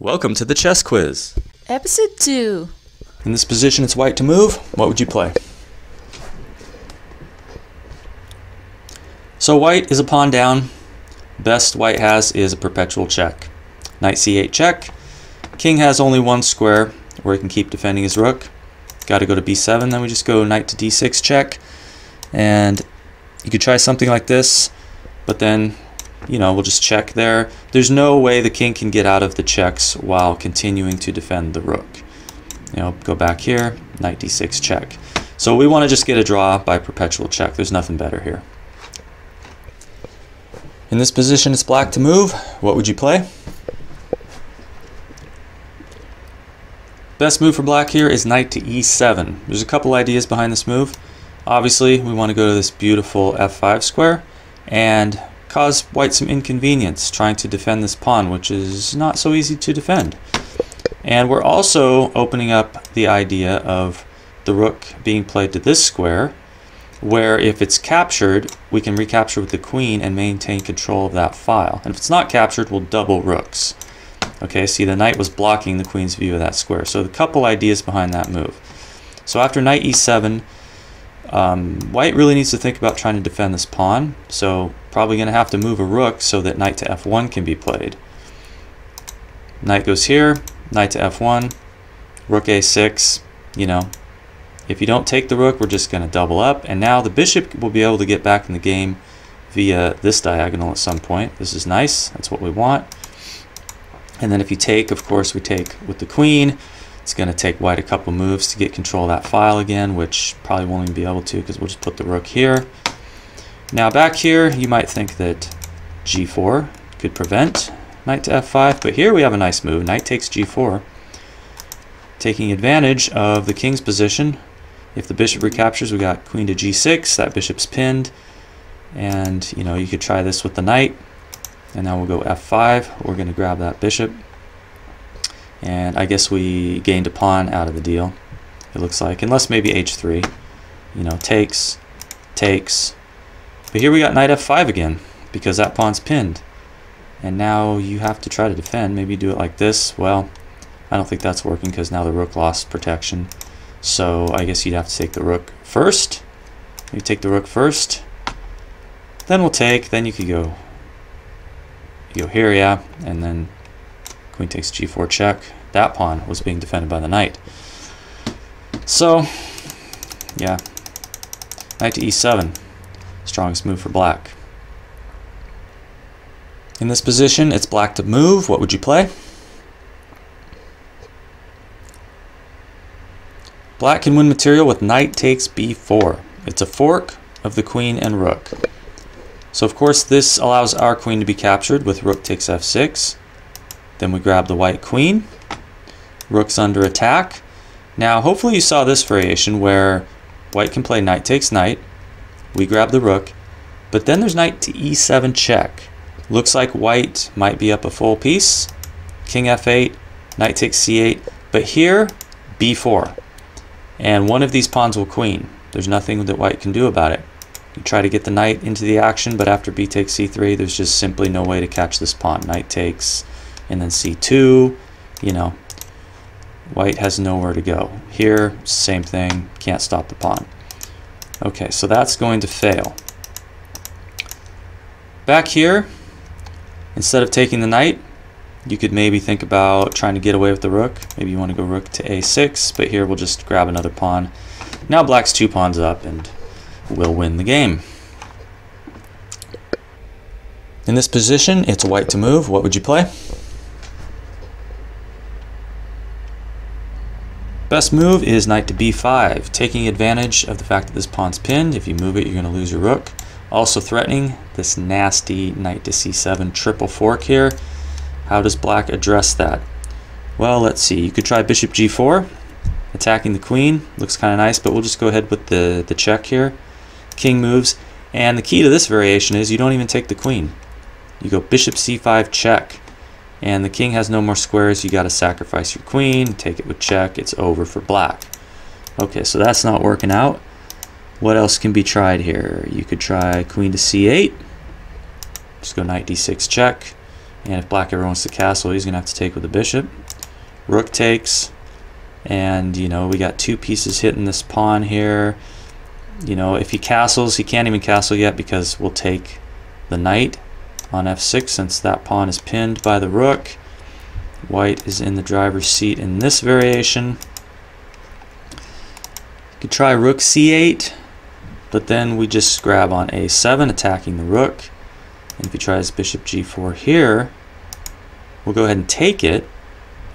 Welcome to the chess quiz. Episode 2. In this position, it's white to move. What would you play? So white is a pawn down. Best white has is a perpetual check. Knight c8 check. King has only one square where he can keep defending his rook. Got to go to b7. Then we just go knight to d6 check. And you could try something like this, but then, you know, we'll just check there. There's no way the king can get out of the checks while continuing to defend the rook. You know, go back here, knight d6 check. So we want to just get a draw by perpetual check. There's nothing better here. In this position, it's black to move. What would you play? Best move for black here is knight to e7. There's a couple ideas behind this move. Obviously, we want to go to this beautiful f5 square and cause white some inconvenience trying to defend this pawn, which is not so easy to defend. And we're also opening up the idea of the rook being played to this square, where if it's captured, we can recapture with the queen and maintain control of that file. And if it's not captured, we'll double rooks. Okay, see, the knight was blocking the queen's view of that square. So a couple ideas behind that move. So after knight e7, white really needs to think about trying to defend this pawn. So probably going to have to move a rook so that knight to f1 can be played. Knight goes here, knight to f1, rook a6. You know, if you don't take the rook, we're just going to double up. And now the bishop will be able to get back in the game via this diagonal at some point. This is nice. That's what we want. And then if you take, of course, we take with the queen. It's going to take white a couple moves to get control of that file again, which probably won't even be able to because we'll just put the rook here. Now back here, you might think that g4 could prevent knight to f5, but here we have a nice move. Knight takes g4, taking advantage of the king's position. If the bishop recaptures, we got queen to g6. That bishop's pinned, and you know, you could try this with the knight. And now we'll go f5. We're going to grab that bishop. And I guess we gained a pawn out of the deal, it looks like. Unless maybe h3. You know, takes. But here we got knight f5 again, because that pawn's pinned. And now you have to try to defend. Maybe do it like this. Well, I don't think that's working because now the rook lost protection. So I guess you'd have to take the rook first. You take the rook first. Then we'll take. Then you could go. You go here, yeah, and then queen takes g4 check. That pawn was being defended by the knight. So, yeah, knight to e7, strongest move for black. In this position, it's black to move. What would you play? Black can win material with knight takes b4. It's a fork of the queen and rook. So of course this allows our queen to be captured with rook takes f6. Then we grab the white queen. Rook's under attack. Now hopefully you saw this variation where white can play knight takes knight. We grab the rook. But then there's knight to e7 check. Looks like white might be up a full piece. King f8, knight takes c8. But here, b4. And one of these pawns will queen. There's nothing that white can do about it. You try to get the knight into the action, but after b takes c3, there's just simply no way to catch this pawn. Knight takes, and then c2, you know, white has nowhere to go. Here, same thing, can't stop the pawn. Okay, so that's going to fail. Back here, instead of taking the knight, you could maybe think about trying to get away with the rook. Maybe you want to go rook to a6, but here we'll just grab another pawn. Now black's 2 pawns up, and will win the game. In this position, it's white to move. What would you play? Best move is knight to b5, taking advantage of the fact that this pawn's pinned. If you move it, you're going to lose your rook. Also threatening this nasty knight to c7 triple fork here. How does black address that? Well, let's see. You could try bishop g4, attacking the queen. Looks kind of nice, but we'll just go ahead with the check here. King moves, and the key to this variation is you don't even take the queen. You go bishop c5 check, and the king has no more squares. You got to sacrifice your queen, take it with check. It's over for black. Okay, so that's not working out. What else can be tried here? You could try queen to c8. Just go knight d6 check. And if black ever wants to castle, he's going to have to take with the bishop. Rook takes. And, you know, we got two pieces hitting this pawn here. You know, if he castles, he can't even castle yet because we'll take the knight on f6 since that pawn is pinned by the rook. White is in the driver's seat in this variation. You could try rook c8, but then we just grab on a7, attacking the rook. And if he tries bishop g4 here, we'll go ahead and take it.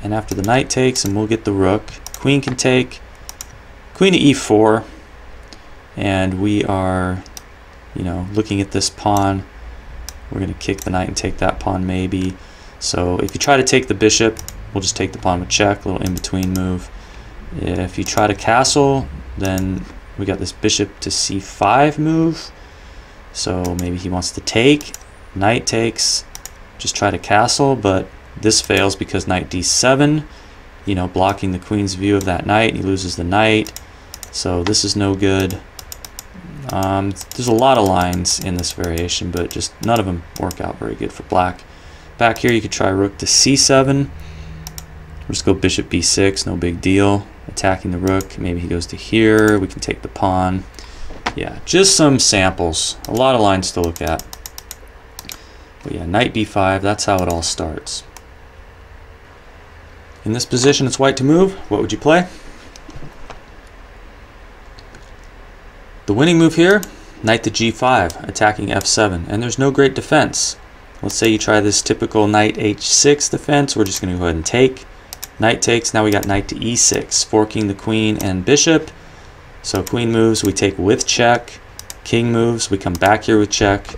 And after the knight takes, and we'll get the rook, queen can take, queen to e4, and we are, you know, looking at this pawn. We're going to kick the knight and take that pawn maybe. So if you try to take the bishop, we'll just take the pawn with check, a little in-between move. If you try to castle, then we got this bishop to c5 move. So maybe he wants to take, knight takes, just try to castle, but this fails because knight d7, you know, blocking the queen's view of that knight. He loses the knight, so this is no good. There's a lot of lines in this variation, but just none of them work out very good for black. Back here you could try rook to c7. We'll just go bishop b6, no big deal. Attacking the rook, maybe he goes to here, we can take the pawn. Yeah, just some samples, a lot of lines to look at. But yeah, knight b5, that's how it all starts. In this position, it's white to move. What would you play? The winning move here, knight to g5, attacking f7, and there's no great defense. Let's say you try this typical knight h6 defense. We're just going to go ahead and take. Knight takes, now we got knight to e6, forking the queen and bishop. So queen moves, we take with check. King moves, we come back here with check.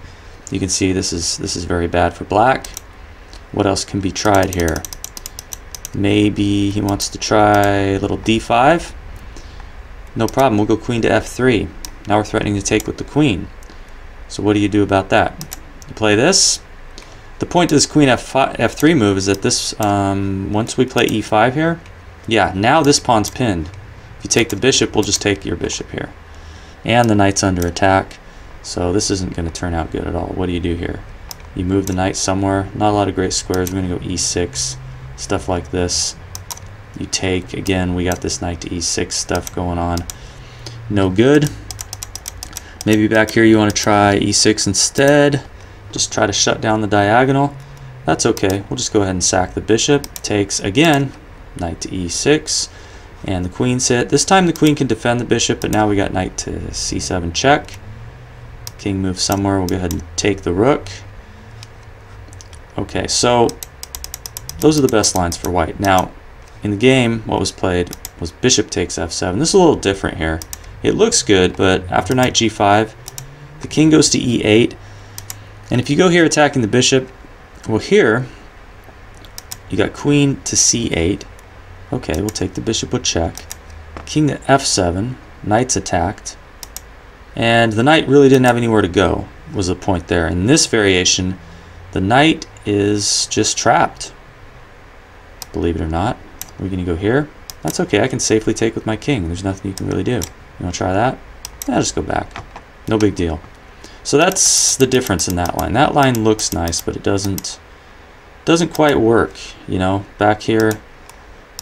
You can see this is very bad for black. What else can be tried here? Maybe he wants to try a little d5. No problem, we'll go queen to f3. Now we're threatening to take with the queen. So what do you do about that? You play this. The point of this queen f3 move is that this, once we play e5 here, yeah, now this pawn's pinned. If you take the bishop, we'll just take your bishop here. And the knight's under attack, so this isn't going to turn out good at all. What do you do here? You move the knight somewhere. Not a lot of great squares. We're going to go e6, stuff like this. You take, again, we got this knight to e6 stuff going on. No good. Maybe back here you want to try e6 instead. Just try to shut down the diagonal. That's okay. We'll just go ahead and sack the bishop. Takes again, knight to e6, and the queen's hit. This time the queen can defend the bishop, but now we got knight to c7 check. King moves somewhere. We'll go ahead and take the rook. Okay, so those are the best lines for white. Now, in the game, what was played was bishop takes f7. This is a little different here. It looks good, but after knight g5, the king goes to e8. And if you go here attacking the bishop, well here, you got queen to c8. Okay, we'll take the bishop with check. King to f7, knight's attacked. And the knight really didn't have anywhere to go, was the point there. In this variation, the knight is just trapped. Believe it or not. We're going to go here. That's okay, I can safely take with my king. There's nothing you can really do. You want to try that? Yeah, just go back. No big deal. So that's the difference in that line. That line looks nice, but it doesn't quite work. You know, back here,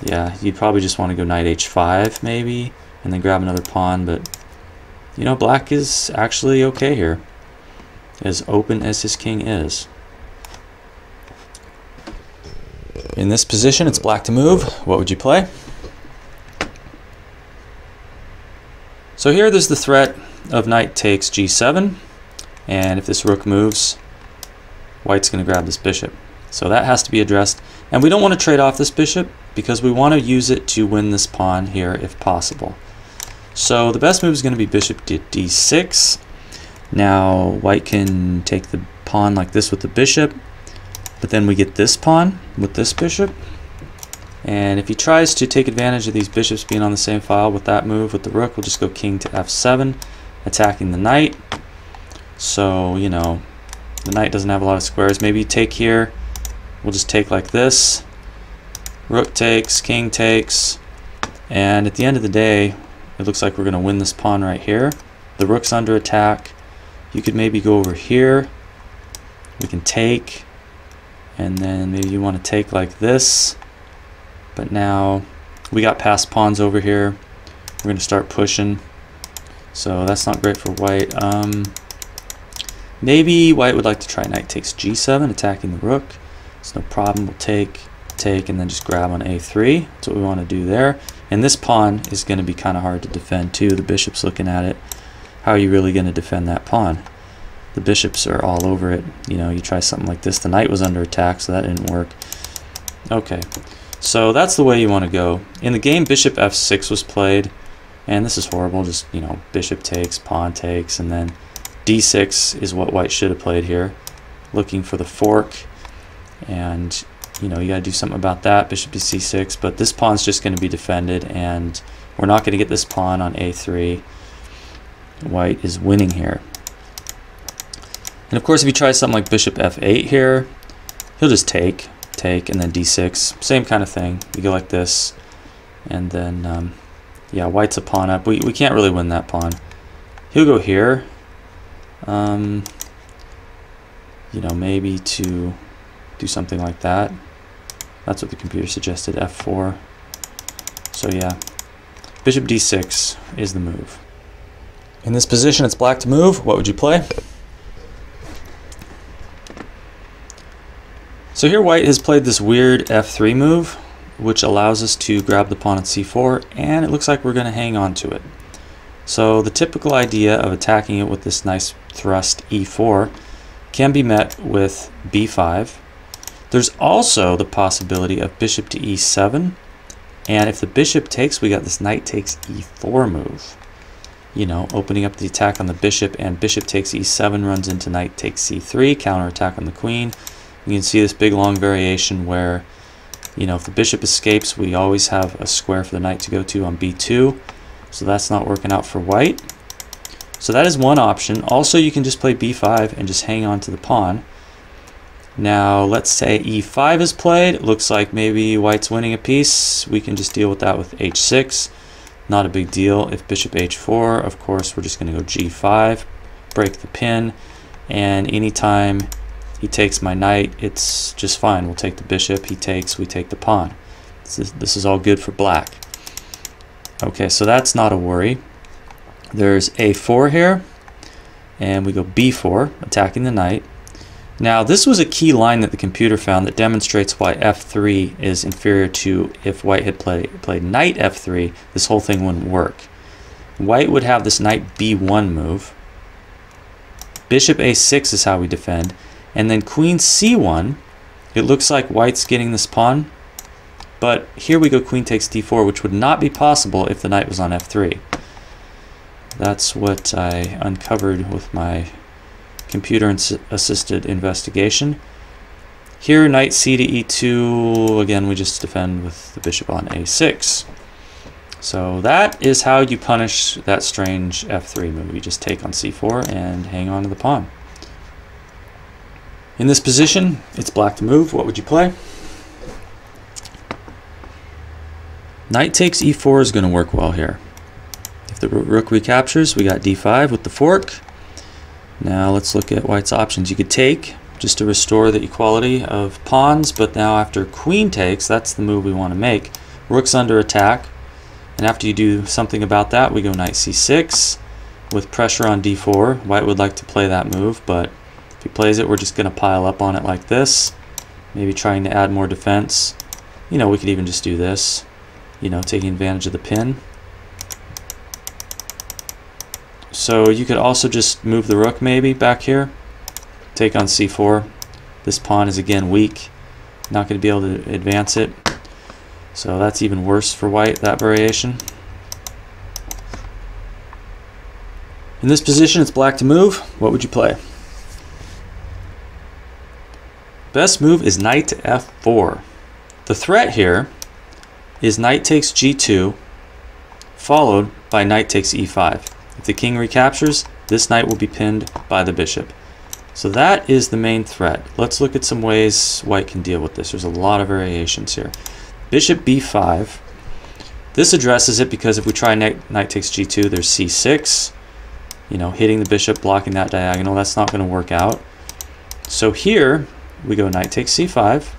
yeah, you'd probably just want to go knight h5 maybe, and then grab another pawn. But you know, black is actually okay here, as open as his king is. In this position, it's black to move. What would you play? So here, there's the threat of knight takes g7. And if this rook moves, white's going to grab this bishop. So that has to be addressed. And we don't want to trade off this bishop because we want to use it to win this pawn here if possible. So the best move is going to be bishop to d6. Now white can take the pawn like this with the bishop, but then we get this pawn with this bishop. And if he tries to take advantage of these bishops being on the same file with that move with the rook, we'll just go king to f7, attacking the knight. So, you know, the knight doesn't have a lot of squares. Maybe you take here. We'll just take like this. Rook takes, king takes. And at the end of the day, it looks like we're going to win this pawn right here. The rook's under attack. You could maybe go over here. We can take. And then maybe you want to take like this, but now we got passed pawns over here. We're going to start pushing, so that's not great for white. Maybe white would like to try knight takes g7, attacking the rook. It's no problem. We'll take, and then just grab on a3. That's what we want to do there. And this pawn is going to be kind of hard to defend too. The bishop's looking at it. How are you really going to defend that pawn? The bishops are all over it. You know, you try something like this. The knight was under attack, so that didn't work. Okay, so that's the way you want to go. In the game, bishop f6 was played, and this is horrible. Just, you know, bishop takes, pawn takes, and then d6 is what white should have played here. Looking for the fork, and you know, you got to do something about that. Bishop to c6, but this pawn's just going to be defended, and we're not going to get this pawn on a3. White is winning here. And of course, if you try something like bishop f8 here, he'll just take, and then d6. Same kind of thing. You go like this, and then, yeah, white's a pawn up. We can't really win that pawn. He'll go here. You know, maybe to do something like that. That's what the computer suggested, f4. So yeah, bishop d6 is the move. In this position, it's black to move. What would you play? So here white has played this weird f3 move, which allows us to grab the pawn at c4, and it looks like we're going to hang on to it. So the typical idea of attacking it with this nice thrust e4 can be met with b5. There's also the possibility of bishop to e7, and if the bishop takes, we got this knight takes e4 move. You know, opening up the attack on the bishop, and bishop takes e7 runs into knight takes c3, counterattack on the queen. You can see this big long variation where, you know, if the bishop escapes, we always have a square for the knight to go to on b2. So that's not working out for white. So that is one option. Also, you can just play b5 and just hang on to the pawn. Now, let's say e5 is played. It looks like maybe white's winning a piece. We can just deal with that with h6. Not a big deal. If bishop h4, of course, we're just going to go g5, break the pin, and anytime he takes my knight, it's just fine. We'll take the bishop, he takes, we take the pawn. This is all good for black. Okay, so that's not a worry. There's a4 here, and we go b4, attacking the knight. Now, this was a key line that the computer found that demonstrates why f3 is inferior to if white had played knight f3, this whole thing wouldn't work. White would have this knight b1 move. Bishop a6 is how we defend. And then queen c1, it looks like white's getting this pawn. But here we go queen takes d4, which would not be possible if the knight was on f3. That's what I uncovered with my computer-assisted investigation. Here, knight c to e2, again, we just defend with the bishop on a6. So that is how you punish that strange f3 move. You just take on c4 and hang on to the pawn. In this position, it's black to move. What would you play? Knight takes e4 is going to work well here. If the rook recaptures, we got d5 with the fork. Now let's look at white's options. You could take just to restore the equality of pawns, but now after queen takes, that's the move we want to make. Rook's under attack, and after you do something about that, we go knight c6 with pressure on d4. White would like to play that move, but if he plays it, we're just going to pile up on it like this, maybe trying to add more defense. You know, we could even just do this, you know, taking advantage of the pin. So you could also just move the rook maybe back here, take on c4. This pawn is again weak, not going to be able to advance it. So that's even worse for white, that variation. In this position, it's black to move. What would you play? Best move is knight to f4. The threat here is knight takes g2, followed by knight takes e5. If the king recaptures, this knight will be pinned by the bishop. So that is the main threat. Let's look at some ways white can deal with this. There's a lot of variations here. Bishop b5. This addresses it because if we try knight takes g2, there's c6. You know, hitting the bishop, blocking that diagonal. That's not going to work out. So here, we go knight takes c5,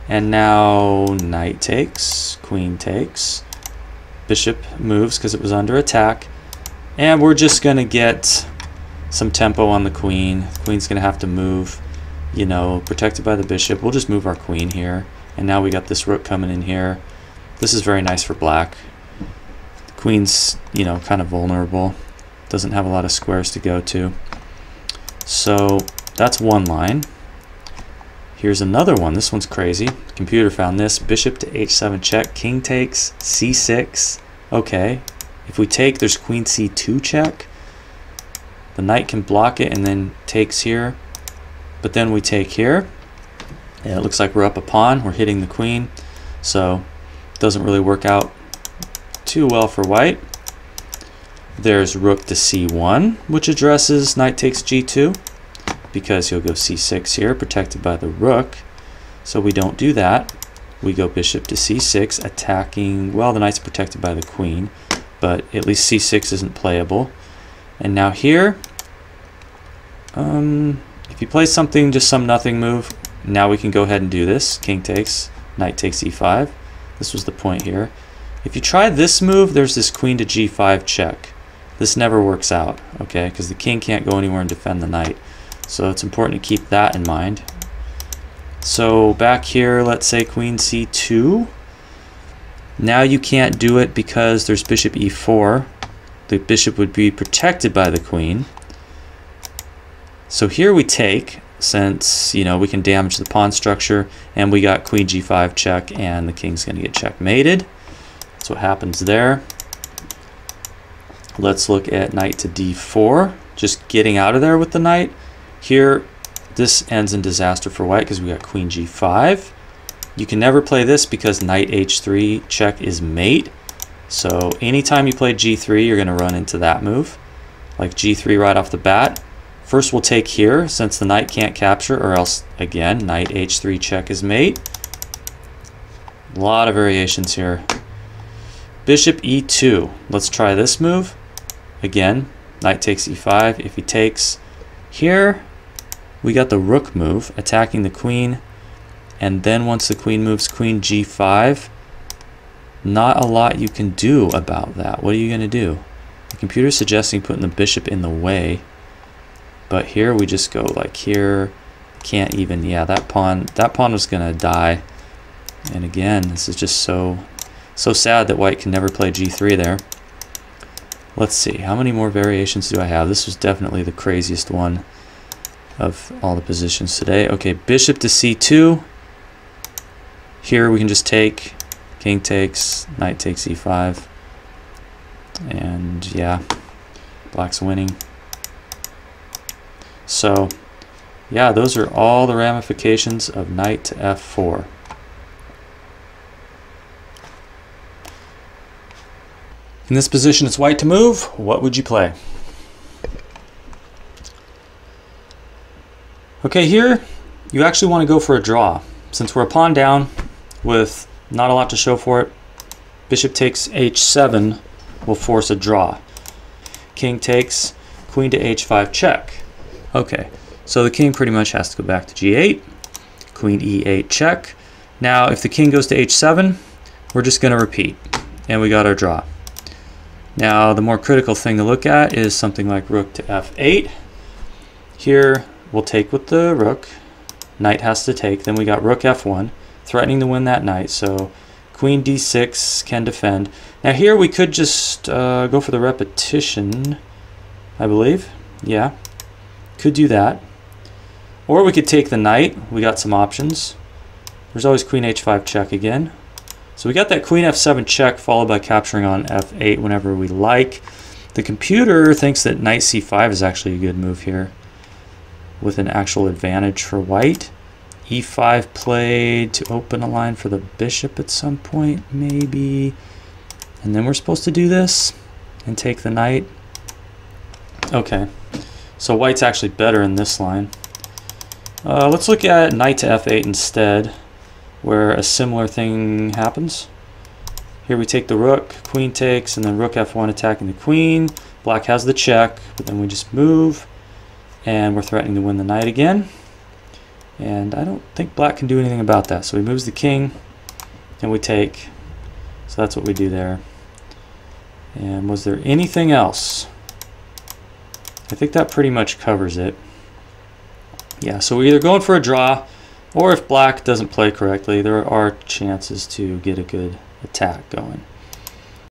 and now knight takes, queen takes, bishop moves because it was under attack, and we're just going to get some tempo on the queen. The queen's going to have to move, you know, protected by the bishop. We'll just move our queen here, and now we got this rook coming in here. This is very nice for black. The queen's, you know, kind of vulnerable, doesn't have a lot of squares to go to. So that's one line. Here's another one. This one's crazy. The computer found this. Bishop to h7 check, king takes, c6. Okay, if we take, there's queen c2 check. The knight can block it and then takes here, but then we take here, and it looks like we're up a pawn. We're hitting the queen, so it doesn't really work out too well for white. There's rook to c1, which addresses knight takes g2, because he'll go c6 here, protected by the rook. So we don't do that. We go bishop to c6, attacking, well, the knight's protected by the queen, but at least c6 isn't playable. And now here, if you play something, just some nothing move, now we can go ahead and do this. King takes, knight takes e5. This was the point here. If you try this move, there's this queen to g5 check. This never works out, okay, because the king can't go anywhere and defend the knight. So it's important to keep that in mind. So back here, let's say queen c2. Now you can't do it because there's bishop e4. The bishop would be protected by the queen. So here we take, since, you know, we can damage the pawn structure, and we got queen g5 check, and the king's going to get checkmated. That's what happens there. Let's look at knight to d4, just getting out of there with the knight. Here, this ends in disaster for white because we got queen g5. You can never play this because knight h3 check is mate. So anytime you play g3, you're going to run into that move, like g3 right off the bat. First we'll take here, since the knight can't capture, or else, again, knight h3 check is mate. A lot of variations here. Bishop e2. Let's try this move. Again, knight takes e5. If he takes here, we got the rook move, attacking the queen. And then once the queen moves, queen g5. Not a lot you can do about that. What are you going to do? The computer's suggesting putting the bishop in the way. But here we just go like here. Can't even, yeah, that pawn was going to die. And again, this is just so sad that white can never play g3 there. Let's see, how many more variations do I have? This was definitely the craziest one of all the positions today. Okay, bishop to c2. Here we can just take, king takes, knight takes e5. And yeah, black's winning. So yeah, those are all the ramifications of knight to f4. In this position, it's white to move. What would you play? Okay, here you actually want to go for a draw. Since we're a pawn down with not a lot to show for it, bishop takes h7 will force a draw. King takes, queen to h5 check. Okay, so the king pretty much has to go back to g8. Queen e8 check. Now, if the king goes to h7, we're just going to repeat, and we got our draw. Now, the more critical thing to look at is something like rook to f8. Here, we'll take with the rook. Knight has to take. Then we got rook f1, threatening to win that knight. So queen d6 can defend. Now here we could just go for the repetition, I believe. Yeah, could do that. Or we could take the knight. We got some options. There's always queen h5 check again. So we got that queen f7 check followed by capturing on f8 whenever we like. The computer thinks that knight c5 is actually a good move here with an actual advantage for white. e5 played to open a line for the bishop at some point, maybe. And then we're supposed to do this and take the knight. Okay, so white's actually better in this line. Let's look at knight to f8 instead, where a similar thing happens. Here we take the rook, queen takes, and then rook f1 attacking the queen. Black has the check, but then we just move, and we're threatening to win the knight again. And I don't think black can do anything about that. So he moves the king, and we take. So that's what we do there. And was there anything else? I think that pretty much covers it. Yeah, so we're either going for a draw, or if black doesn't play correctly, there are chances to get a good attack going.